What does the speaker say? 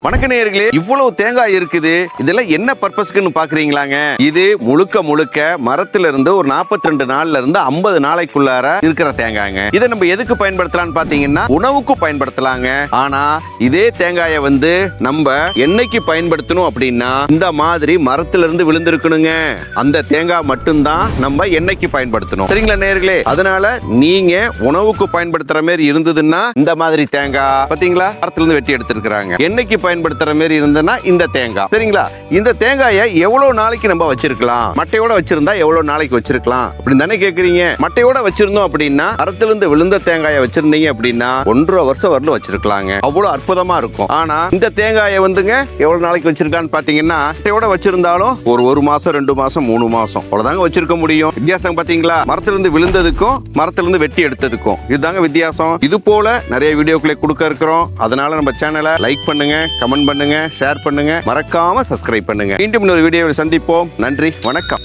வணக்க நேயர்களே, இவ்வளவு தேங்காய் இருக்குது. இதெல்லாம் என்ன பர்பஸ்க்குன்னு பாக்குறீங்களாங்க? இது முழுக்க முழுக்க மரத்துல இருந்து ஒரு 42 நாள்ல இருந்து 50 நாளைக்குள்ளார இருக்கிற தேங்காய்ங்க. இதை நம்ம எதுக்கு பயன்படுத்தலாம்னு பாத்தீங்கன்னா உணவுக்கு பயன்படுத்தலாங்க. ஆனா இதே தேங்காயை நம்ம எண்ணெய்க்கு பயன்படுத்தணும் அப்படின்னா இந்த மாதிரி மரத்துல இருந்து விழுந்திருக்கணுங்க. அந்த தேங்காய் மட்டும்தான் நம்ம எண்ணெய்க்கு பயன்படுத்தணும். சரிங்களா நேயர்களே? அதனால நீங்க உணவுக்கு பயன்படுத்துற மாதிரி இருந்ததுன்னா இந்த மாதிரி தேங்காய் பாத்தீங்களா மரத்துல இருந்து வெட்டி எடுத்திருக்கிறாங்க. எண்ணெய்க்கு பயன்படுத்துற மாதிரி இருந்தனா இந்த தேங்காய். சரிங்களா? இந்த தேங்காயை எவ்வளவு நாளைக்கு நம்ம வச்சிருக்கலாம்? மட்டையோட வச்சிருந்தா எவ்வளவு நாளைக்கு வச்சிருக்கலாம் அப்படின்னு தானே கேக்குறீங்க. மட்டையோட வச்சிருந்தோம் அப்படின்னா மரத்துல இருந்து விழுந்த தேங்காயை வச்சிருந்தீங்க அப்படின்னா 1.5 வருஷம் வரலும் வச்சிருக்கலாங்க. அவ்வளவு அற்புதமா இருக்கும். ஆனா இந்த தேங்காயை எவ்வளவு நாளைக்கு வச்சிருக்கான்னு பாத்தீங்கன்னா மட்டையோட வச்சிருந்தாலும் ஒரு மாசம் 2 மாசம் 3 மாசம் அவ்வளவுதாங்க வச்சிருக்க முடியும். வித்தியாசம் பாத்தீங்களா? மரத்துல இருந்து விழுந்ததுக்கும் மரத்துல இருந்து வெட்டி எடுத்ததுக்கும் இதுதாங்க வித்தியாசம். இது போல நிறைய வீடியோக்களை கொடுக்க இருக்கிறோம். அதனால நம்ம சேனலை லைக் பண்ணுங்க, கமெண்ட் பண்ணுங்க, ஷேர் பண்ணுங்க, மறக்காம சப்ஸ்கிரைப் பண்ணுங்க. மீண்டும் இன்னொரு வீடியோவில் சந்திப்போம். நன்றி, வணக்கம்.